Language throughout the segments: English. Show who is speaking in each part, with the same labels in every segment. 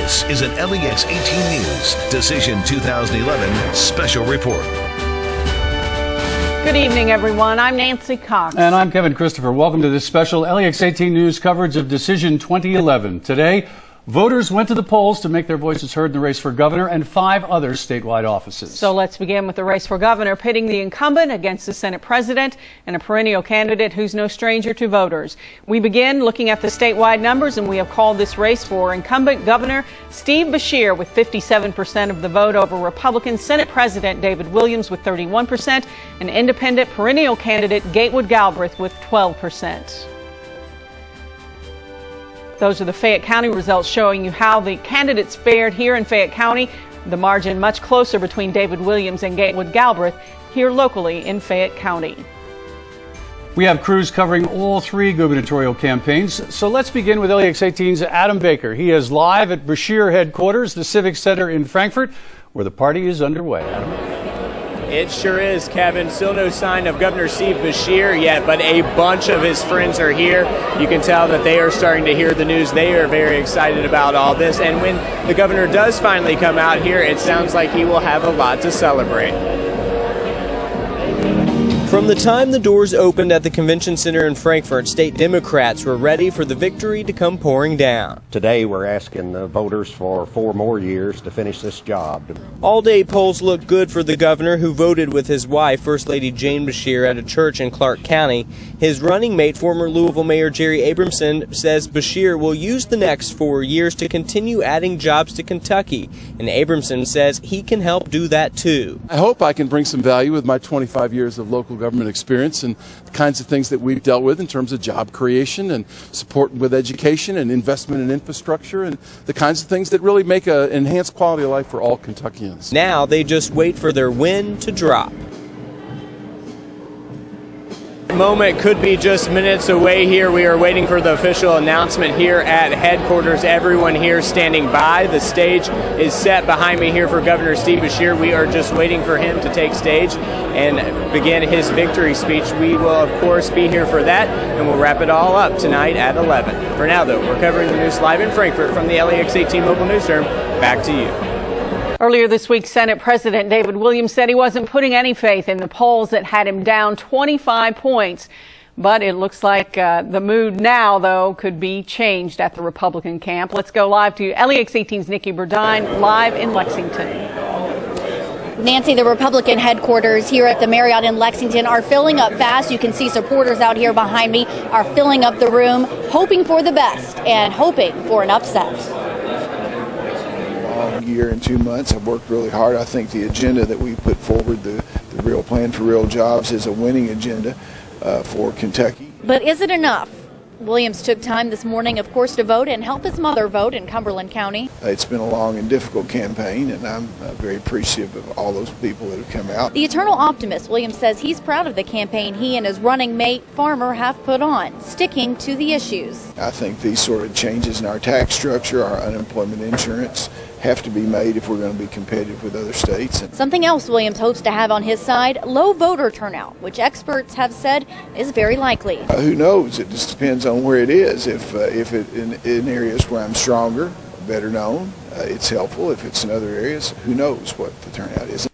Speaker 1: This is an LEX 18 News Decision 2011 Special Report.
Speaker 2: Good evening, everyone. I'm Nancy Cox.
Speaker 3: And I'm Kevin Christopher. Welcome to this special LEX 18 News coverage of Decision 2011. Today, voters went to the polls to make their voices heard in the race for governor and 5 other statewide offices.
Speaker 2: So let's begin with the race for governor, pitting the incumbent against the Senate president and a perennial candidate who's no stranger to voters. We begin looking at the statewide numbers, and we have called this race for incumbent governor Steve Beshear with 57% of the vote over Republican Senate President David Williams with 31% and independent perennial candidate Gatewood Galbraith with 12%. Those are the Fayette County results showing you how the candidates fared here in Fayette County. The margin much closer between David Williams and Gatewood Galbraith here locally in Fayette County.
Speaker 3: We have crews covering all 3 gubernatorial campaigns. So let's begin with LEX 18's Adam Baker. He is live at Beshear headquarters, the Civic Center in Frankfort, where the party is underway. Adam?
Speaker 4: It sure is, Kevin. Still no sign of Governor Steve Beshear yet, but a bunch of his friends are here. You can tell that they are starting to hear the news. They are very excited about all this. And when the governor does finally come out here, it sounds like he will have a lot to celebrate. From the time the doors opened at the Convention Center in Frankfort, state Democrats were ready for the victory to come pouring down.
Speaker 5: Today we're asking the voters for 4 more years to finish this job.
Speaker 4: All-day polls look good for the governor, who voted with his wife, First Lady Jane Beshear, at a church in Clark County. His running mate, former Louisville Mayor Jerry Abramson, says Beshear will use the next 4 years to continue adding jobs to Kentucky. And Abramson says he can help do that too.
Speaker 6: I hope I can bring some value with my 25 years of local government experience and the kinds of things that we've dealt with in terms of job creation and support with education and investment in infrastructure and the kinds of things that really make an enhanced quality of life for all Kentuckians.
Speaker 4: Now they just wait for their win to drop. The moment could be just minutes away here. We are waiting for the official announcement here at headquarters. Everyone here standing by. The stage is set behind me here for Governor Steve Beshear. We are just waiting for him to take stage and begin his victory speech. We will, of course, be here for that, and we'll wrap it all up tonight at 11. For now, though, we're covering the news live in Frankfort from the LEX 18 Mobile Newsroom. Back to you.
Speaker 2: Earlier this week, Senate President David Williams said he wasn't putting any faith in the polls that had him down 25 points. But it looks like the mood now, though, could be changed at the Republican camp. Let's go live to LEX 18's Nikki Burdine, live in Lexington.
Speaker 7: Nancy, the Republican headquarters here at the Marriott in Lexington are filling up fast. You can see supporters out here behind me are filling up the room, hoping for the best and hoping for an upset.
Speaker 8: Year and 2 months. I've worked really hard. I think the agenda that we put forward, the real plan for real jobs, is a winning agenda for Kentucky.
Speaker 7: But is it enough? Williams took time this morning, of course, to vote and help his mother vote in Cumberland County.
Speaker 8: It's been a long and difficult campaign, and I'm very appreciative of all those people that have come out.
Speaker 7: The eternal optimist, Williams says he's proud of the campaign he and his running mate, Farmer, have put on, sticking to the issues.
Speaker 8: I think these sort of changes in our tax structure, our unemployment insurance, have to be made if we're going to be competitive with other states.
Speaker 7: Something else Williams hopes to have on his side, low voter turnout, which experts have said is very likely.
Speaker 8: Who knows? It just depends on where it is. If it in areas where I'm stronger, better known, it's helpful. If it's in other areas, who knows what the turnout is.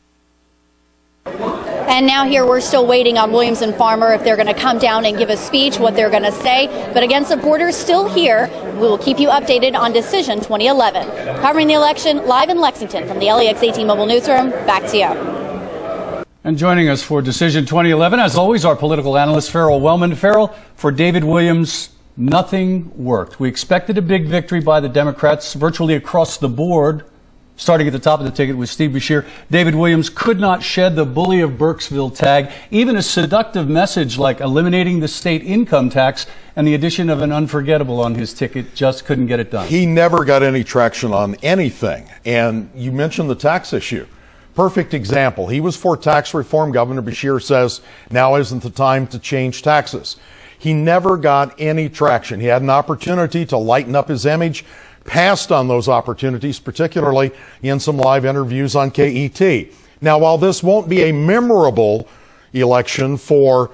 Speaker 7: And now here we're still waiting on Williams and Farmer if they're going to come down and give a speech, what they're going to say. But again, supporters still here. We will keep you updated on Decision 2011. Covering the election live in Lexington from the LEX 18 Mobile Newsroom. Back to you.
Speaker 3: And joining us for Decision 2011, as always, our political analyst, Farrell Wellman. Farrell, for David Williams, nothing worked. We expected a big victory by the Democrats virtually across the board. Starting at the top of the ticket with Steve Beshear, David Williams could not shed the bully of Burkesville tag. Even a seductive message like eliminating the state income tax and the addition of an unforgettable on his ticket just couldn't get it done.
Speaker 9: He never got any traction on anything. And you mentioned the tax issue. Perfect example. He was for tax reform. Governor Beshear says now isn't the time to change taxes. He never got any traction. He had an opportunity to lighten up his image, passed on those opportunities, particularly in some live interviews on KET. Now, while this won't be a memorable election for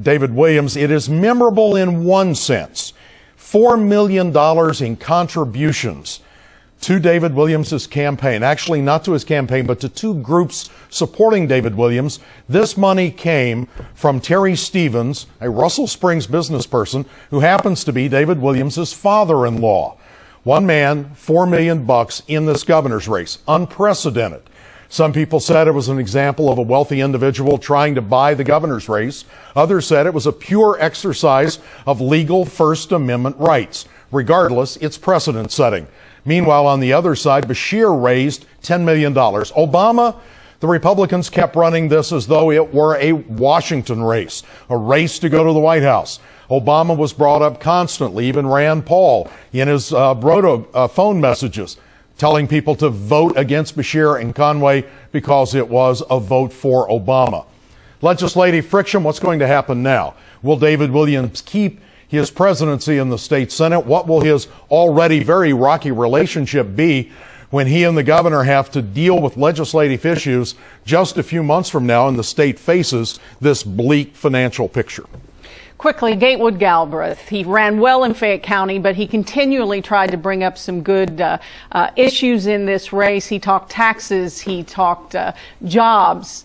Speaker 9: David Williams, it is memorable in one sense. $4 million in contributions to David Williams' campaign. Actually, not to his campaign, but to two groups supporting David Williams. This money came from Terry Stevens, a Russell Springs business person who happens to be David Williams' father-in-law. One man, $4 million in this governor's race. Unprecedented. Some people said it was an example of a wealthy individual trying to buy the governor's race. Others said it was a pure exercise of legal First Amendment rights. Regardless, it's precedent setting. Meanwhile, on the other side, Beshear raised $10 million. Obama, the Republicans kept running this as though it were a Washington race, a race to go to the White House. Obama was brought up constantly, even Rand Paul in his phone messages, telling people to vote against Beshear and Conway because it was a vote for Obama. Legislative friction, what's going to happen now? Will David Williams keep his presidency in the state Senate? What will his already very rocky relationship be when he and the governor have to deal with legislative issues just a few months from now and the state faces this bleak financial picture?
Speaker 2: Quickly, Gatewood Galbraith. He ran well in Fayette County, but he continually tried to bring up some good issues in this race. He talked taxes, he talked jobs.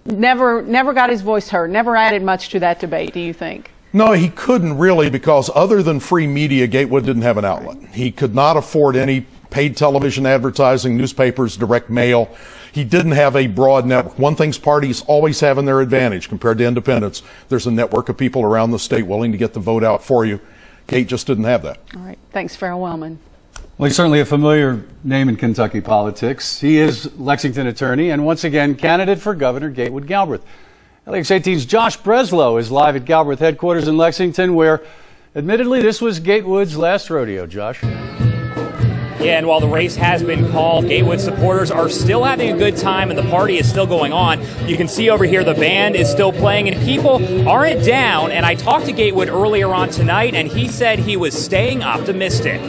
Speaker 2: Never got his voice heard, never added much to that debate, do you think?
Speaker 9: No, he couldn't really, because other than free media, Gatewood didn't have an outlet. He could not afford any paid television advertising, newspapers, direct mail. He didn't have a broad network. One thing parties always have in their advantage compared to independents, there's a network of people around the state willing to get the vote out for you. Gate just didn't have that.
Speaker 2: All right. Thanks, Farrell Wellman.
Speaker 3: Well, he's certainly a familiar name in Kentucky politics. He is Lexington attorney and once again candidate for governor, Gatewood Galbraith. LEX 18's Josh Breslow is live at Galbraith headquarters in Lexington, where admittedly this was Gatewood's last rodeo. Josh.
Speaker 10: Yeah, and while the race has been called, Gatewood supporters are still having a good time and the party is still going on. You can see over here the band is still playing and people aren't down. And I talked to Gatewood earlier on tonight and he said he was staying optimistic.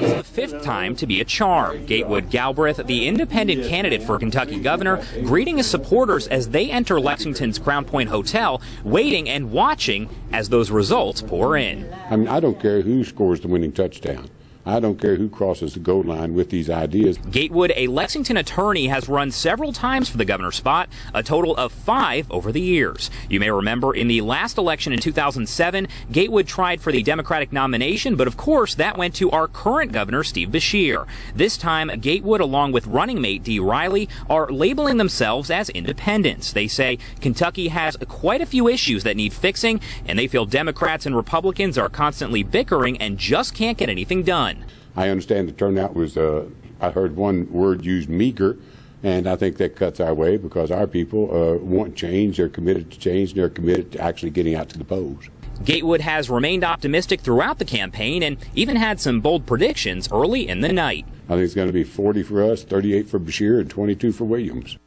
Speaker 10: It's the fifth time to be a charm. Gatewood Galbraith, the independent candidate for Kentucky governor, greeting his supporters as they enter Lexington's Crown Point Hotel, waiting and watching as those results pour in.
Speaker 11: I mean, I don't care who scores the winning touchdown. I don't care who crosses the goal line with these ideas.
Speaker 10: Gatewood, a Lexington attorney, has run several times for the governor's spot, a total of 5 over the years. You may remember in the last election in 2007, Gatewood tried for the Democratic nomination, but of course that went to our current governor, Steve Beshear. This time, Gatewood, along with running mate Dee Riley, are labeling themselves as independents. They say Kentucky has quite a few issues that need fixing, and they feel Democrats and Republicans are constantly bickering and just can't get anything done.
Speaker 11: I understand the turnout was, I heard one word used, meager, and I think that cuts our way because our people want change, they're committed to change, and they're committed to actually getting out to the polls.
Speaker 10: Gatewood has remained optimistic throughout the campaign and even had some bold predictions early in the night.
Speaker 11: I think it's going to be 40 for us, 38 for Beshear, and 22 for Williams.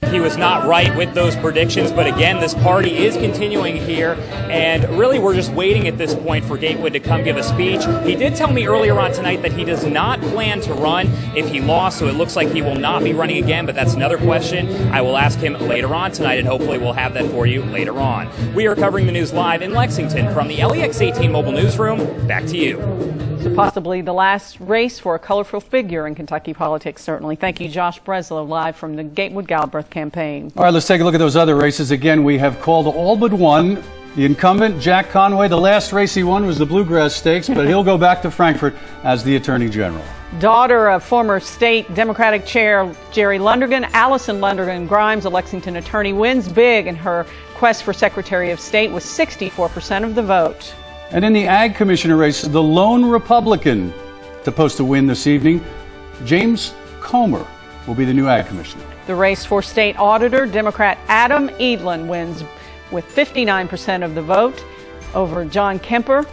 Speaker 10: He was not right with those predictions, but again, this party is continuing here, and really we're just waiting at this point for Gatewood to come give a speech. He did tell me earlier on tonight that he does not plan to run if he lost, so it looks like he will not be running again, but that's another question I will ask him later on tonight, and hopefully we'll have that for you later on. We are covering the news live in Lexington from the LEX 18 mobile newsroom. Back to you.
Speaker 2: So possibly the last race for a colorful figure in Kentucky politics, certainly. Thank you, Josh Breslow, live from the Gatewood Galbraith campaign.
Speaker 3: All right, let's take a look at those other races. Again, we have called all but one. The incumbent, Jack Conway, the last race he won was the Bluegrass Stakes, but he'll go back to Frankfort as the Attorney General.
Speaker 2: Daughter of former state Democratic Chair Jerry Lundergan, Allison Lundergan Grimes, a Lexington attorney, wins big in her quest for Secretary of State with 64% of the vote.
Speaker 3: And in the Ag Commissioner race, the lone Republican to post a win this evening, James Comer, will be the new Ag Commissioner.
Speaker 2: The race for State Auditor, Democrat Adam Edlin wins with 59% of the vote over John Kemper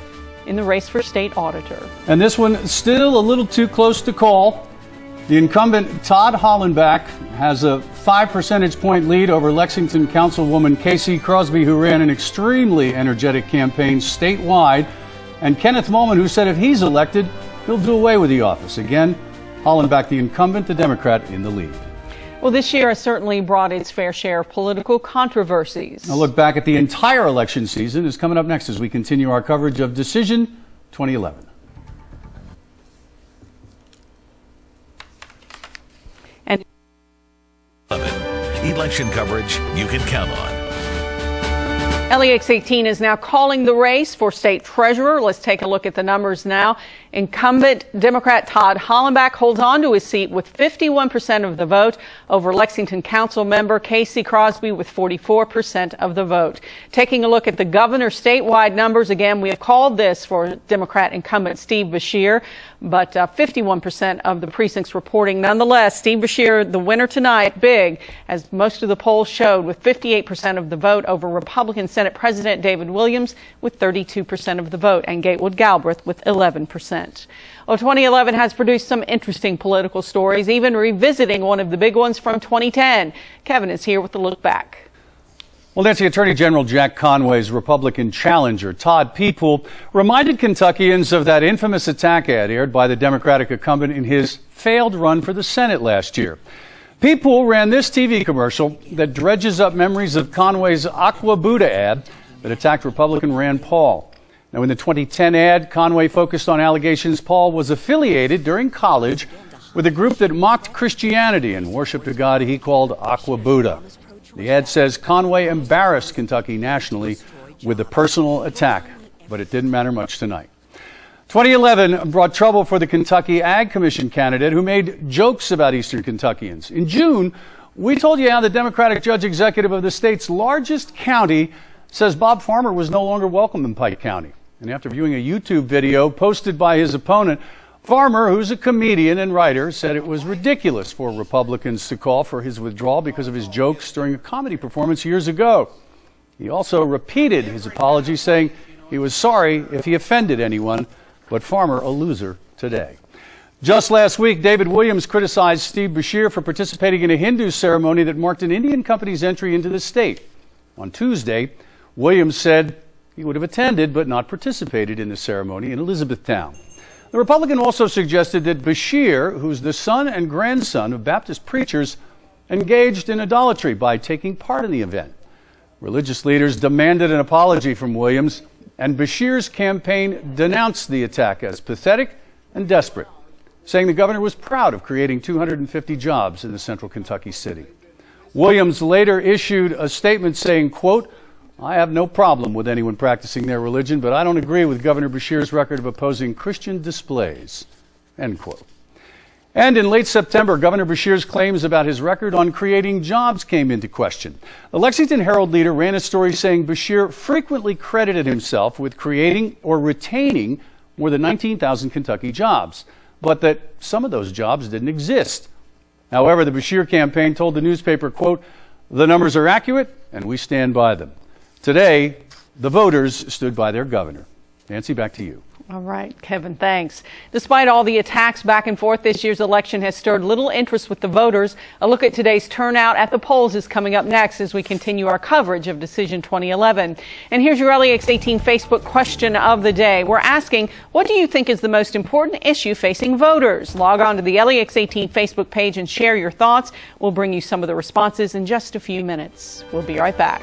Speaker 2: in the race for State Auditor.
Speaker 3: And this one still a little too close to call. The incumbent Todd Hollenbach has a 5 percentage point lead over Lexington Councilwoman Casey Crosby, who ran an extremely energetic campaign statewide, and Kenneth Mulman, who said if he's elected, he'll do away with the office. Again, Hollenbach, the incumbent, the Democrat, in the lead.
Speaker 2: Well, this year has certainly brought its fair share of political controversies.
Speaker 3: A look back at the entire election season is coming up next as we continue our coverage of Decision 2011.
Speaker 1: election coverage you can count on.
Speaker 2: LEX 18 is now calling the race for state treasurer. Let's take a look at the numbers now. Incumbent Democrat Todd Hollenbach holds on to his seat with 51% of the vote over Lexington Council member Casey Crosby with 44% of the vote. Taking a look at the governor's statewide numbers, again, we have called this for Democrat incumbent Steve Beshear, but 51% of the precincts reporting. Nonetheless, Steve Beshear, the winner tonight, big, as most of the polls showed, with 58% of the vote over Republican Senate President David Williams with 32% of the vote, and Gatewood Galbraith with 11%. Well, 2011 has produced some interesting political stories, even revisiting one of the big ones from 2010. Kevin is here with a look back.
Speaker 3: Well, Nancy, Attorney General Jack Conway's Republican challenger, Todd People, reminded Kentuckians of that infamous attack ad aired by the Democratic incumbent in his failed run for the Senate last year. People ran this TV commercial that dredges up memories of Conway's Aqua Buddha ad that attacked Republican Rand Paul. Now, in the 2010 ad, Conway focused on allegations Paul was affiliated during college with a group that mocked Christianity and worshiped a god he called Aqua Buddha. The ad says Conway embarrassed Kentucky nationally with a personal attack, but it didn't matter much tonight. 2011 brought trouble for the Kentucky Ag Commission candidate who made jokes about Eastern Kentuckians. In June, we told you how the Democratic judge executive of the state's largest county says Bob Farmer was no longer welcome in Pike County. And after viewing a YouTube video posted by his opponent, Farmer, who's a comedian and writer, said it was ridiculous for Republicans to call for his withdrawal because of his jokes during a comedy performance years ago. He also repeated his apology, saying he was sorry if he offended anyone, but Farmer a loser today. Just last week, David Williams criticized Steve Beshear for participating in a Hindu ceremony that marked an Indian company's entry into the state. On Tuesday, Williams said he would have attended but not participated in the ceremony in Elizabethtown. The Republican also suggested that Beshear, who's the son and grandson of Baptist preachers, engaged in idolatry by taking part in the event. Religious leaders demanded an apology from Williams, and Beshear's campaign denounced the attack as pathetic and desperate, saying the governor was proud of creating 250 jobs in the central Kentucky city. Williams later issued a statement saying, quote, "I have no problem with anyone practicing their religion, but I don't agree with Governor Beshear's record of opposing Christian displays," end quote. And in late September, Governor Beshear's claims about his record on creating jobs came into question. The Lexington Herald leader ran a story saying Beshear frequently credited himself with creating or retaining more than 19,000 Kentucky jobs, but that some of those jobs didn't exist. However, the Beshear campaign told the newspaper, quote, "The numbers are accurate and we stand by them." Today, the voters stood by their governor. Nancy, back to you.
Speaker 2: All right, Kevin, thanks. Despite all the attacks back and forth, this year's election has stirred little interest with the voters. A look at today's turnout at the polls is coming up next as we continue our coverage of Decision 2011. And here's your LEX 18 Facebook question of the day. We're asking, what do you think is the most important issue facing voters? Log on to the LEX 18 Facebook page and share your thoughts. We'll bring you some of the responses in just a few minutes. We'll be right back.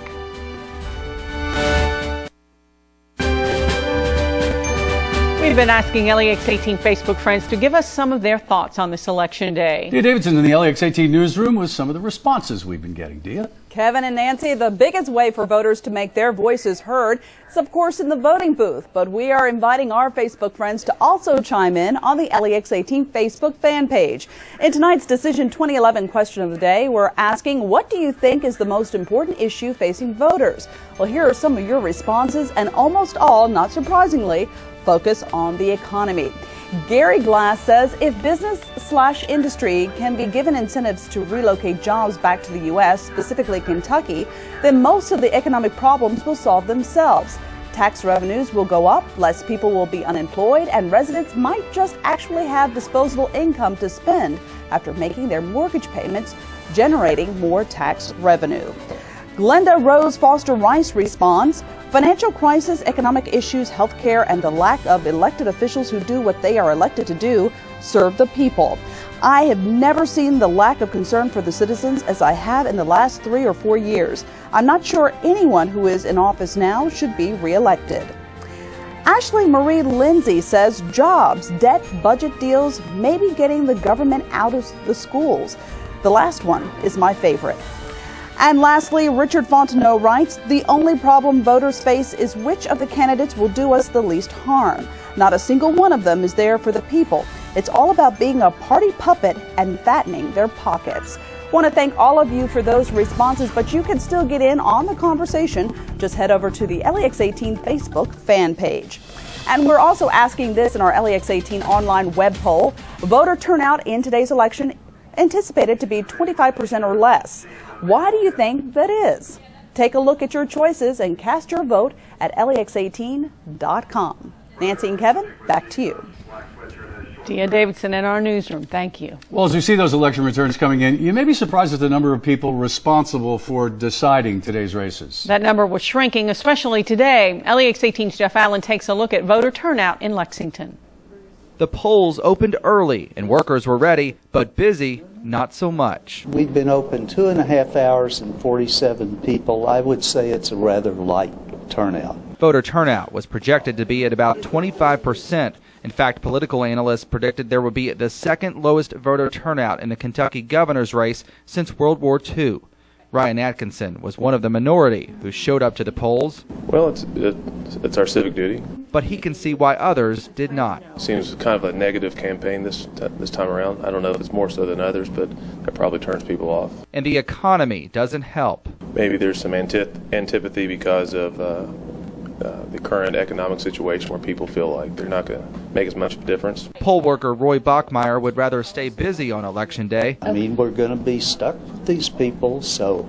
Speaker 2: We've been asking LEX 18 Facebook friends to give us some of their thoughts on this election day.
Speaker 3: Dia Davidson in the LEX 18 newsroom with some of the responses we've been getting. Dia?
Speaker 12: Kevin and Nancy, the biggest way for voters to make their voices heard is, of course, in the voting booth. But we are inviting our Facebook friends to also chime in on the LEX 18 Facebook fan page. In tonight's Decision 2011 question of the day, we're asking, what do you think is the most important issue facing voters? Well, here are some of your responses, and almost all, not surprisingly, focus on the economy. Gary Glass says if business/industry can be given incentives to relocate jobs back to the U.S., specifically Kentucky, then most of the economic problems will solve themselves. Tax revenues will go up, less people will be unemployed, and residents might just actually have disposable income to spend after making their mortgage payments, generating more tax revenue. Glenda Rose Foster Rice responds, financial crisis, economic issues, health care, and the lack of elected officials who do what they are elected to do, serve the people. I have never seen the lack of concern for the citizens as I have in the last 3 or 4 years. I'm not sure anyone who is in office now should be reelected. Ashley Marie Lindsay says jobs, debt, budget deals, maybe getting the government out of the schools. The last one is my favorite. And lastly, Richard Fontenot writes, the only problem voters face is which of the candidates will do us the least harm. Not a single one of them is there for the people. It's all about being a party puppet and fattening their pockets. Want to thank all of you for those responses, but you can still get in on the conversation. Just head over to the LEX 18 Facebook fan page. And we're also asking this in our LEX 18 online web poll. Voter turnout in today's election anticipated to be 25% or less. Why do you think that is? Take a look at your choices and cast your vote at lex18.com. Nancy and Kevin, back to you.
Speaker 2: Tia Davidson in our newsroom. Thank you.
Speaker 3: Well, as you see those election returns coming in, you may be surprised at the number of people responsible for deciding today's races.
Speaker 2: That number was shrinking, especially today. LEX 18's Jeff Allen takes a look at voter turnout in Lexington.
Speaker 13: The polls opened early and workers were ready, but busy, not so much.
Speaker 14: We've been open 2.5 hours and 47 people. I would say it's a rather light turnout.
Speaker 13: Voter turnout was projected to be at about 25%. In fact, political analysts predicted there would be the second lowest voter turnout in the Kentucky governor's race since World War II. Ryan Atkinson was one of the minority who showed up to the polls.
Speaker 15: Well, it's our civic duty.
Speaker 13: But he can see why others did not.
Speaker 15: Seems kind of a negative campaign this time around. I don't know if it's more so than others, but that probably turns people off.
Speaker 13: And the economy doesn't help.
Speaker 15: Maybe there's some antipathy because of the current economic situation where people feel like they're not going to make as much of a difference.
Speaker 13: Poll worker Roy Bachmeyer would rather stay busy on Election Day.
Speaker 14: I mean, we're going to be stuck with these people, so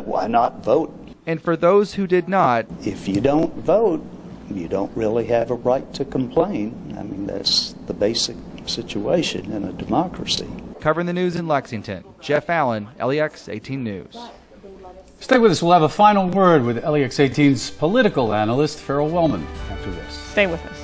Speaker 14: why not vote?
Speaker 13: And for those who did not,
Speaker 14: if you don't vote, you don't really have a right to complain. I mean, that's the basic situation in a democracy.
Speaker 13: Covering the news in Lexington, Jeff Allen, LEX 18 News.
Speaker 3: Stay with us. We'll have a final word with LEX 18's political analyst, Farrell Wellman, after this.
Speaker 2: Stay with us.